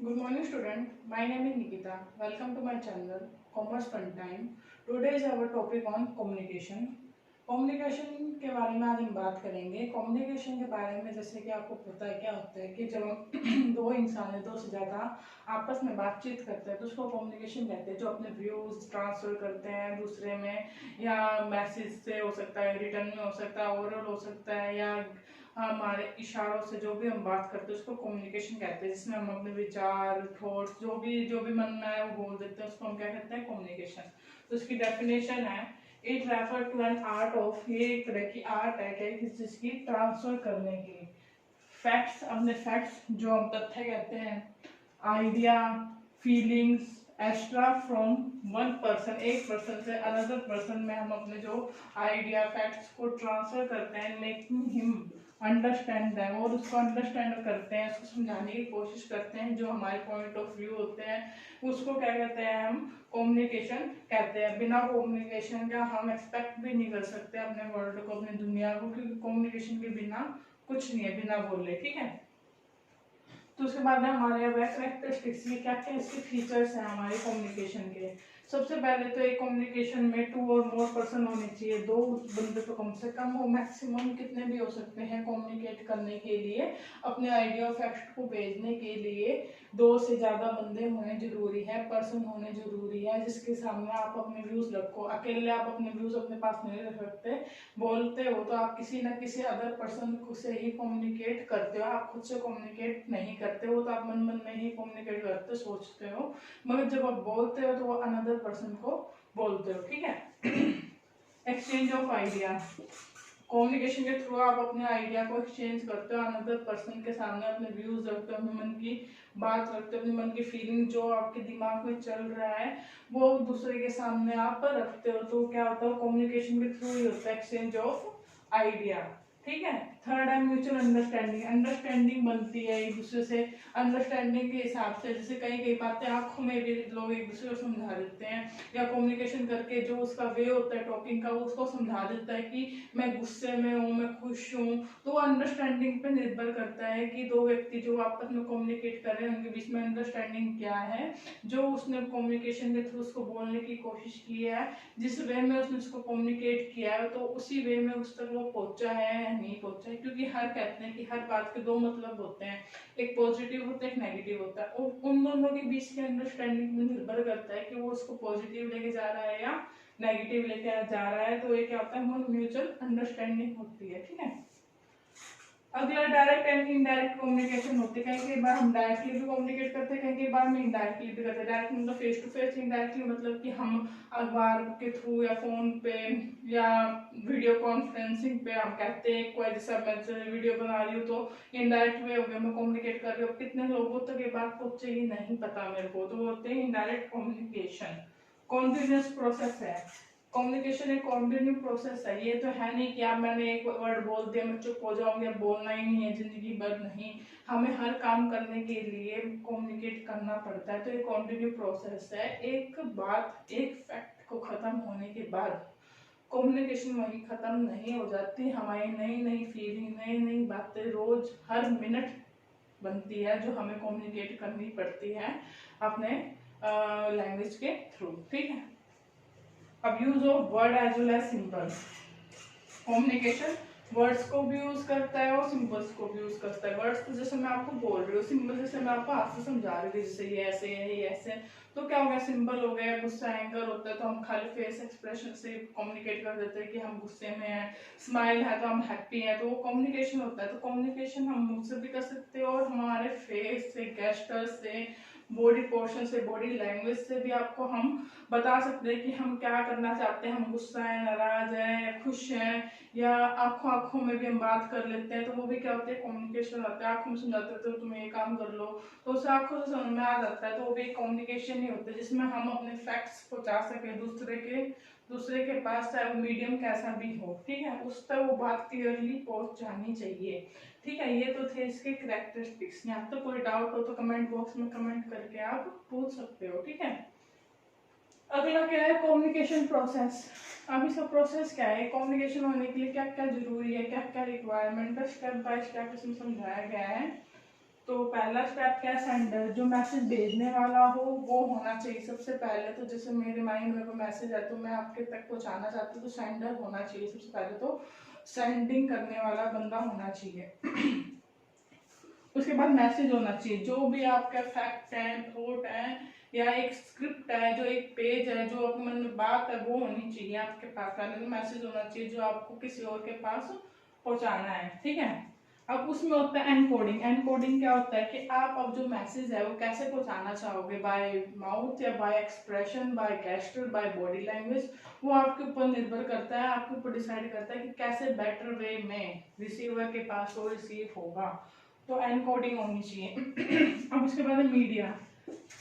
Good morning, student. My name is Nikita. Welcome to my channel, Commerce Fun Time. Today is our topic on communication. Communication के बारे में आज हम बात करेंगे। कम्युनिकेशन के बारे में जैसे कि आपको पता है क्या होता है कि जब हम दो इंसान है, दो से ज़्यादा आपस में बातचीत करते हैं तो उसको कम्युनिकेशन कहते हैं। जो अपने व्यूज़ ट्रांसफर करते हैं दूसरे में, या मैसेज से हो सकता है, रिटर्न में हो सकता है, ओरल हो सकता है, या हमारे इशारों से जो भी हम बात करते हैं उसको कम्युनिकेशन कहते हैं। जिसमें हम अपने विचार, थॉट्स, जो भी मन में आए वो बोल देते हैं, उसको हम क्या कहते हैं, कम्युनिकेशन। तो उसकी डेफिनेशन है, it refer to an art of, ये एक तरह की आर्ट है क्या, किसी चीज की ट्रांसफर करने की। फैक्ट्स, अपने फैक्ट्स जो हम तथ्य कहते हैं, idea, feelings extra from one person, एक पर्सन से अनदर पर्सन में हम अपने जो आइडिया, फैक्ट्स को ट्रांसफर करते हैं, मेकिंग हिम अंडरस्टैंड दैम, और उसको अंडरस्टैंड करते हैं, उसको समझाने की कोशिश करते हैं। जो हमारे पॉइंट ऑफ व्यू होते हैं उसको क्या कहते हैं, हम कम्युनिकेशन कहते हैं। बिना कम्युनिकेशन का हम एक्सपेक्ट भी नहीं कर सकते अपने वर्ल्ड को, अपनी दुनिया को, क्योंकि कम्युनिकेशन के बिना कुछ नहीं है, बिना बोले। ठीक है, तो उसके बाद में हमारे कैरेक्टरिस्टिक्स, ये क्या क्या इसके फीचर्स हैं हमारे कम्युनिकेशन के। सबसे पहले तो एक कम्युनिकेशन में 2 और मोर पर्सन होने चाहिए। 2 बंदे तो कम से कम हो, मैक्सिमम कितने भी हो सकते हैं कम्युनिकेट करने के लिए, अपने आइडिया और फैक्ट को भेजने के लिए 2 से ज़्यादा बंदे होने जरूरी है, पर्सन होने जरूरी है, जिसके सामने आप अपने व्यूज़ रखो। अकेले आप अपने व्यूज़ अपने पास नहीं रख सकते, बोलते हो तो आप किसी न किसी अदर पर्सन से ही कम्युनिकेट करते हो, आप खुद से कम्युनिकेट नहीं करते हो। तो आप मन मन में ही कम्युनिकेट करते सोचते हो, मगर जब आप बोलते हो तो वो अनदर पर्सन को बोलते हो। ठीक है। एक्सचेंज ऑफ आइडिया, कम्युनिकेशन के थ्रू आप अपने आइडिया को एक्सचेंज करते हो अनदर पर्सन के सामने, अपने व्यूज रखते हो, अपने मन की बात रखते हो, अपने मन की फीलिंग जो आपके दिमाग में चल रहा है वो दूसरे के सामने आप रखते हो। तो क्या होता है, कम्युनिकेशन के थ्रू ही होता है एक्सचेंज ऑफ आइडिया। ठीक है। थर्ड है म्यूचुअल अंडरस्टैंडिंग, अंडरस्टैंडिंग बनती है एक दूसरे से। अंडरस्टैंडिंग के हिसाब से जैसे कई कई बातें आंखों में भी लोग एक दूसरे को समझा देते हैं, या कम्युनिकेशन करके जो उसका वे होता है टॉकिंग का, वो उसको समझा देता है कि मैं गुस्से में हूँ, मैं खुश हूँ। तो अंडरस्टैंडिंग पे निर्भर करता है कि दो व्यक्ति जो आपस में कम्युनिकेट कर रहे हैं उनके बीच में अंडरस्टैंडिंग क्या है, जो उसने कम्युनिकेशन के थ्रू उसको बोलने की कोशिश की है, जिस वे में उसने उसको कम्युनिकेट किया है तो उसी वे में उस तक वो पहुंचा है या नहीं पहुंचा है। क्योंकि हर कहते हैं कि हर बात के 2 मतलब होते हैं, एक पॉजिटिव होता है, एक नेगेटिव होता है, और उन दोनों के बीच की अंडरस्टैंडिंग में निर्भर करता है कि वो उसको पॉजिटिव लेके जा रहा है या नेगेटिव लेके जा रहा है। तो ये क्या होता है, म्यूचुअल अंडरस्टैंडिंग होती है। ठीक है। अगला डायरेक्ट एंड इनडायरेक्ट कम्युनिकेशन होती है। कई कई बार हम डायरेक्टली भी कम्युनिकेट करते हैं, कई कई बार हम इनडायरेक्टली भी करते हैं। डायरेक्ट मतलब फेस टू फेस, इनडायरेक्टली मतलब कि हम अखबार के थ्रू या फोन पे या वीडियो कॉन्फ्रेंसिंग पे हम कहते हैं कोई, जैसे मैं वीडियो बना रही हूँ तो इनडायरेक्ट वे हो गया, मैं कम्युनिकेट कर रही हूँ। कितने लोगों तक ये बात पहुंचे ही नहीं पता मेरे को, तो होते हैं इनडायरेक्ट कम्युनिकेशन। कॉन्टिन्यूस प्रोसेस है, कम्युनिकेशन एक कॉन्टिन्यू प्रोसेस है। ये तो है नहीं कि आप मैंने एक वर्ड बोल दिया मैं चुप हो जाऊंगी, अब बोलना ही नहीं है जिंदगी भर, नहीं। हमें हर काम करने के लिए कम्युनिकेट करना पड़ता है। तो ये कॉन्टिन्यू प्रोसेस है। एक बात, एक फैक्ट को खत्म होने के बाद कम्युनिकेशन वहीं खत्म नहीं हो जाती। हमारी नई नई फीलिंग, नई नई बातें रोज हर मिनट बनती है, जो हमें कम्युनिकेट करनी पड़ती है अपने लैंग्वेज के थ्रू। ठीक है। अब use of word as well as symbols, communication words को भी यूज करता है और सिंबल्स को भी यूज करता है। वर्ड्स तो जैसे मैं आपको बोल रही हूँ, सिंबल जैसे मैं आपको हाथ से समझा रही थी, जैसे ये ऐसे है, ये ऐसे, तो क्या हो गया, सिंबल हो गया। गुस्सा, एंगर होता है तो हम खाली फेस एक्सप्रेशन से कम्युनिकेट कर देते हैं कि हम गुस्से में हैं। स्माइल है तो हम हैप्पी हैं, तो वो कम्युनिकेशन होता है। तो कम्युनिकेशन हम मुंह से भी कर सकते हैं और हमारे फेस से, गेस्टर से, बॉडी पोर्शन से, बॉडी लैंग्वेज से भी आपको हम बता सकते हैं कि हम क्या करना चाहते हैं। हम गुस्सा है, नाराज है, खुश हैं, या आंखों आंखों में भी हम बात कर लेते हैं, तो वो भी क्या होता है, कम्युनिकेशन होता है। आंखों में समझाते रहते हो तुम ये काम कर लो, तो उसे आंखों से समझ में आ जाता है, तो वो भी कम्युनिकेशन ही होता है, जिसमें हम अपने फैक्ट्स पहुंचा सके दूसरे के पास, चाहे वो मीडियम कैसा भी हो। ठीक है, उस तक वो बात क्लियरली पहुंच जानी चाहिए। ठीक है, ये तो थे इसके कैरेक्टरिस्टिक्स। यहाँ तो कोई डाउट हो तो कमेंट बॉक्स में कमेंट करके आप पूछ सकते हो। ठीक है। अगला क्या है, कम्युनिकेशन प्रोसेस। अब इसका प्रोसेस क्या है, कम्युनिकेशन होने के लिए क्या क्या जरूरी है, क्या क्या रिक्वायरमेंट है, स्टेप बाय स्टेप इसमें समझाया गया है। तो पहला स्टेप क्या, सेंडर, जो मैसेज भेजने वाला हो वो होना चाहिए सबसे पहले। तो जैसे मेरे माइंड में कोई मैसेज है तो मैं आपके तक पहुंचाना चाहती हूँ, तो सेंडर होना चाहिए सबसे पहले। तो सेंडिंग करने वाला बंदा होना चाहिए। उसके बाद मैसेज होना चाहिए, जो भी आपका फैक्ट है, थॉट है, या एक स्क्रिप्ट है, जो एक पेज है, जो आपके मन में बात है, वो होनी चाहिए आपके पास। पहले मैसेज होना चाहिए जो आपको किसी और के पास पहुंचाना है, ठीक है। अब उसमें होता है एनकोडिंग। एनकोडिंग क्या होता है कि आप अब जो मैसेज है वो कैसे पहुंचाना चाहोगे, बाय माउथ या by expression, by gesture, by body language, वो आपके ऊपर निर्भर करता है, आपके ऊपर डिसाइड करता है कि कैसे बेटर वे में रिसीवर के पास वो रिसीव होगा। तो एनकोडिंग होनी चाहिए। अब उसके बाद मीडिया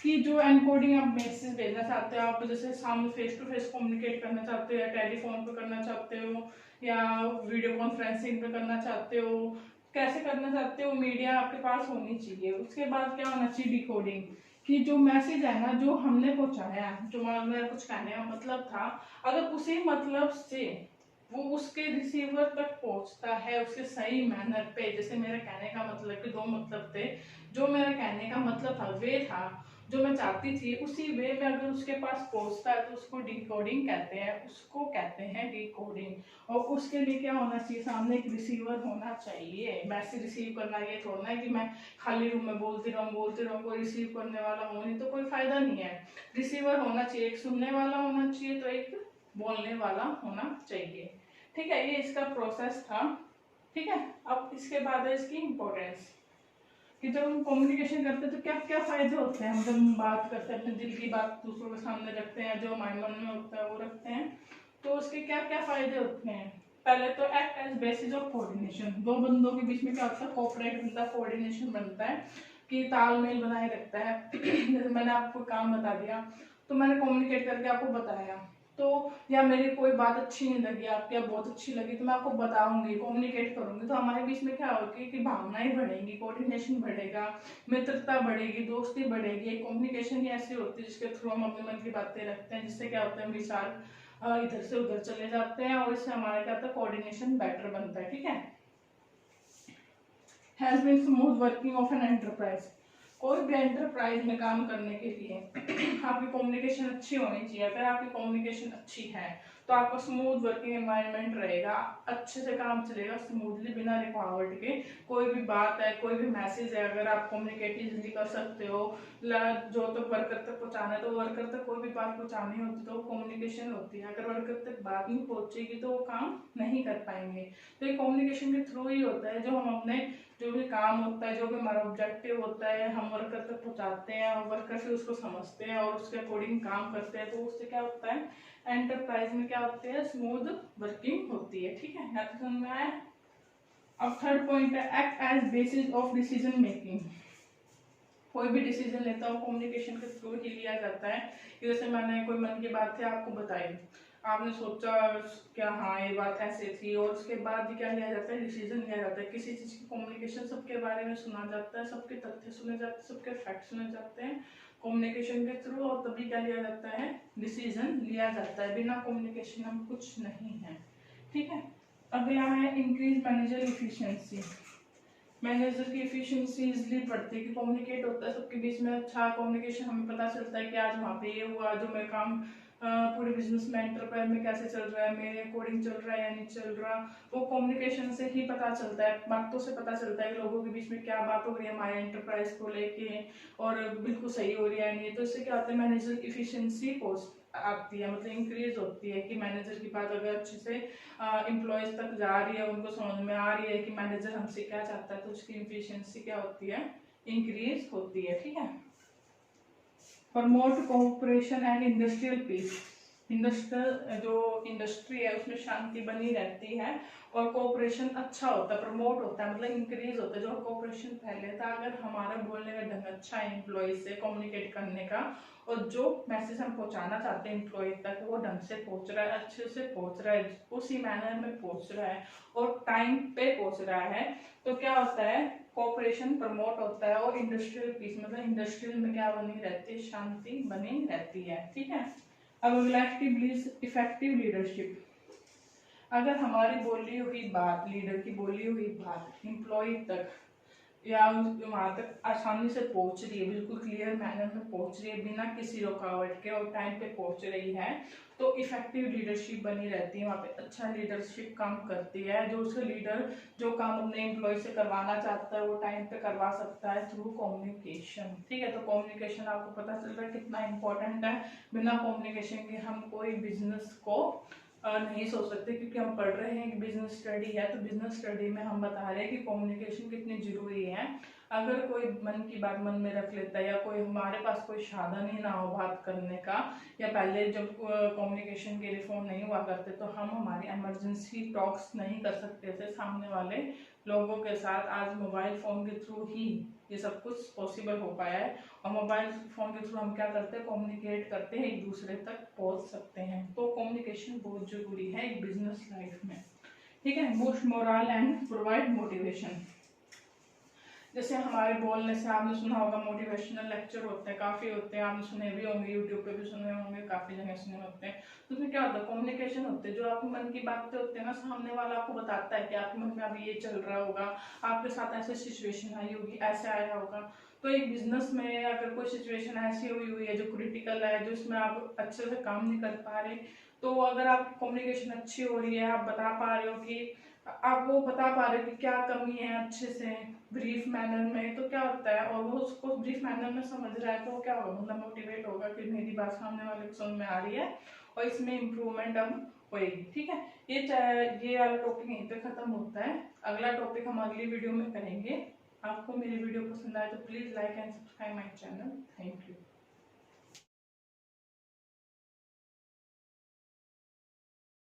की जो एनकोडिंग, आप मैसेज भेजना चाहते हो, आप जैसे सामने फेस टू फेस कम्युनिकेट करना चाहते हो, या टेलीफोन पे करना चाहते हो, या वीडियो कॉन्फ्रेंसिंग पे करना चाहते हो, कैसे करना चाहते हो, मीडिया आपके पास होनी चाहिए। उसके बाद क्या होना चाहिए, डिकोडिंग, कि जो मैसेज है ना, जो हमने पहुंचाया, जो मेरा कुछ कहने का मतलब था, अगर उसी मतलब से वो उसके रिसीवर तक पहुंचता है, उसके सही मैनर पे, जैसे मेरे कहने का मतलब कि दो मतलब थे, जो मेरा कहने का मतलब था वे था जो मैं चाहती थी, उसी वे में अगर उसके पास पहुंचता है तो उसको डिकोडिंग कहते हैं, उसको कहते हैं डिकोडिंग। और उसके लिए क्या होना चाहिए, सामने एक रिसीवर होना चाहिए। मैसेज रिसीव करना ये थोड़ा है कि मैं खाली रूम में बोलती रहूँ, कोई रिसीव करने वाला हो नहीं तो कोई फायदा नहीं है। रिसीवर होना चाहिए, एक सुनने वाला होना चाहिए, तो एक बोलने वाला होना चाहिए, ठीक है। ये इसका प्रोसेस था, ठीक है। अब इसके बाद है इसकी इम्पोर्टेंस, कि जब हम कम्युनिकेशन करते हैं तो क्या क्या फायदे होते हैं। हम जब बात करते हैं, अपने दिल की बात दूसरों के सामने रखते हैं, जो हमारे मन में होता है वो रखते हैं, तो उसके क्या क्या फायदे होते हैं। पहले तो act as basis of coordination, दो बंदों के बीच में क्या होता है, कोऑपरेट बनता है, कोऑर्डिनेशन बनता है, कि तालमेल बनाए रखता है। जैसे मैंने आपको काम बता दिया, तो मैंने कम्युनिकेट करके आपको बताया, तो या मेरी कोई बात अच्छी नहीं लगी आपकी, या बहुत अच्छी लगी, तो मैं आपको बताऊंगी, कम्युनिकेट करूंगी, तो हमारे बीच में क्या होगी कि भावनाएं बढ़ेंगी, कोऑर्डिनेशन बढ़ेगा, मित्रता बढ़ेगी, दोस्ती बढ़ेगी। एक कम्युनिकेशन ही ऐसी होती है जिसके थ्रू हम अपने मन की बातें रखते हैं, जिससे क्या होता है, विचार इधर से उधर चले जाते हैं, और इससे हमारा क्या होता है, कोऑर्डिनेशन बेटर बनता है, ठीक है। Has been smooth working of an enterprise, कोई भी एंटरप्राइज में काम करने के लिए आपकी कम्युनिकेशन अच्छी होनी चाहिए। अगर आपकी कम्युनिकेशन अच्छी है तो आपका स्मूथ वर्किंग एनवायरनमेंट रहेगा, अच्छे से काम चलेगा स्मूथली, बिना रुकावट के। कोई भी बात है, कोई भी मैसेज है, अगर आप कम्युनिकेटिवली कर सकते हो, जो तो वर्कर तक पहुंचाना है, तो वर्कर तक कोई भी बात पहुंचानी होती तो कम्युनिकेशन होती है। अगर वर्कर तक बात नहीं पहुंचेगी तो वो काम नहीं कर पाएंगे। तो ये कम्युनिकेशन के थ्रू ही होता है, जो हम अपने जो भी काम होता है, जो भी हमारा ऑब्जेक्टिव होता है, हम वर्कर तक पहुंचाते हैं, और वर्कर से उसको समझते हैं और उसके अकॉर्डिंग काम करते हैं, तो उससे क्या होता है, एंटरप्राइज में क्या होती है, स्मूथ वर्किंग होती है, ठीक है। यहाँ तक समझ में आया। अब थर्ड पॉइंट है act as basis of decision making, कोई भी डिसीजन लेता हो कम्युनिकेशन के थ्रू ही लिया जाता है। जैसे मैंने कोई मन की बात थी आपको बताई, आपने सोचा क्या, हाँ ये बात ऐसे थी, और उसके बाद भी क्या लिया जाता है, डिसीजन लिया जाता है। किसी चीज़ की कम्युनिकेशन सबके बारे में सुना जाता है, सबके तथ्य सुने जाते हैं, सबके फैक्ट सुने जाते हैं कम्युनिकेशन के थ्रू, और तभी क्या लिया जाता है, डिसीजन लिया जाता है। बिना कम्युनिकेशन हम कुछ नहीं है, ठीक है। अगला है इंक्रीज मैनेजर इफिशियंसी, मैनेजर की एफिशिएंसी इजली बढ़ती है कि कम्युनिकेट होता है सबके बीच में, अच्छा कम्युनिकेशन, हमें पता चलता है कि आज वहाँ पे ये हुआ, जो मेरा काम पूरे बिजनेस में, एंटरप्राइज में कैसे चल रहा है, मेरे अकॉर्डिंग चल रहा है या नहीं चल रहा, वो कम्युनिकेशन से ही पता चलता है, बातों से पता चलता है कि लोगों के बीच में क्या बात हो रही है हमारे एंटरप्राइज को लेके, और बिल्कुल सही हो रही है नहीं। तो इससे क्या होता है, मैनेजर की एफिशिएंसी आती है, मतलब इंक्रीज होती है, कि मैनेजर की बात अगर अच्छे से एम्प्लॉयज तक जा रही है, उनको समझ में आ रही है कि मैनेजर हमसे क्या चाहता है, तो उसकी एफिशिएंसी क्या होती है, इंक्रीज होती है, ठीक है। Promote cooperation and industrial peace, industrial जो इंडस्ट्री है उसमें शांति बनी रहती है, और कोऑपरेशन अच्छा होता है, प्रमोट होता है, मतलब इंक्रीज होता है। जो कोऑपरेशन पहले था, अगर हमारा बोलने का ढंग अच्छा है, एम्प्लॉय से कम्युनिकेट करने का, और जो मैसेज हम पहुंचाना चाहते हैं एम्प्लॉय तक, वो ढंग से पहुंच रहा है, अच्छे से पहुंच रहा है, उसी मैनर में पहुंच रहा है, और टाइम पे पहुंच रहा है, तो क्या होता है, कोऑपरेशन प्रमोट होता है, और इंडस्ट्रियल पीस, मतलब इंडस्ट्रियल में क्या बनी रहती है, शांति बनी रहती है, ठीक है। अब अगला इफेक्टिव लीडरशिप, अगर हमारी बोली हुई बात, लीडर की बोली हुई बात एम्प्लॉय तक या वहाँ तक आसानी से पहुँच रही है, बिल्कुल क्लियर मैनर में पहुँच रही है, बिना किसी रुकावट के, और टाइम पे पहुँच रही है, तो इफेक्टिव लीडरशिप बनी रहती है, वहाँ पे अच्छा लीडरशिप काम करती है। जो उसका लीडर जो काम अपने एम्प्लॉय से करवाना चाहता है वो टाइम पे करवा सकता है थ्रू कम्युनिकेशन। ठीक है, तो कम्युनिकेशन आपको पता चल रहा है कितना इंपॉर्टेंट है। बिना कम्युनिकेशन के हम कोई बिजनेस को नहीं सोच सकते, क्योंकि हम पढ़ रहे हैं कि बिजनेस स्टडी है, तो बिजनेस स्टडी में हम बता रहे हैं कि कम्युनिकेशन कितनी जरूरी है। अगर कोई मन की बात मन में रख लेता है, या कोई हमारे पास कोई साधन ही ना हो बात करने का, या पहले जब कम्युनिकेशन के लिए फ़ोन नहीं हुआ करते तो हम हमारी इमरजेंसी टॉक्स नहीं कर सकते थे सामने वाले लोगों के साथ। आज मोबाइल फ़ोन के थ्रू ही ये सब कुछ पॉसिबल हो पाया है, और मोबाइल फ़ोन के थ्रू हम क्या करते हैं, कम्युनिकेट करते हैं, एक दूसरे तक पहुंच सकते हैं। तो कम्युनिकेशन बहुत ज़रूरी है एक बिजनेस लाइफ में। ठीक है, boost moral and provide motivation. जैसे हमारे बोलने से आपने सुना होगा मोटिवेशनल लेक्चर होते हैं, काफ़ी होते हैं, आपने सुने भी होंगे, यूट्यूब पे भी सुने होंगे, काफ़ी जगह सुने होते हैं। तो उसमें क्या होता है, कम्युनिकेशन होते हैं, जो आपके मन की बातें होते हैं ना, सामने वाला आपको बताता है कि आपके मन में अभी ये चल रहा होगा, आपके साथ ऐसी सिचुएशन आई होगी, ऐसे आया होगा। तो एक बिजनेस में अगर कोई सिचुएशन ऐसी हुई है जो क्रिटिकल है, जो उसमें आप अच्छे से काम नहीं कर पा रहे, तो अगर आपकी कम्युनिकेशन अच्छी हो रही है, आप बता पा रहे हो कि आप वो बता पा रहे हो कि क्या कमी है अच्छे से ब्रीफ मैनर में, तो क्या होता है, और वो उसको ब्रीफ मैनर में समझ रहा है, तो वो क्या होगा, मतलब मोटिवेट होगा कि मेरी बात सामने वाले को समझ में आ रही है और इसमें इम्प्रूवमेंट अब होएगी। ठीक है, ये वाला टॉपिक यहीं पे खत्म होता है। अगला टॉपिक हम अगली वीडियो में करेंगे। आपको मेरी वीडियो पसंद आए तो please like and subscribe my channel. Thank you.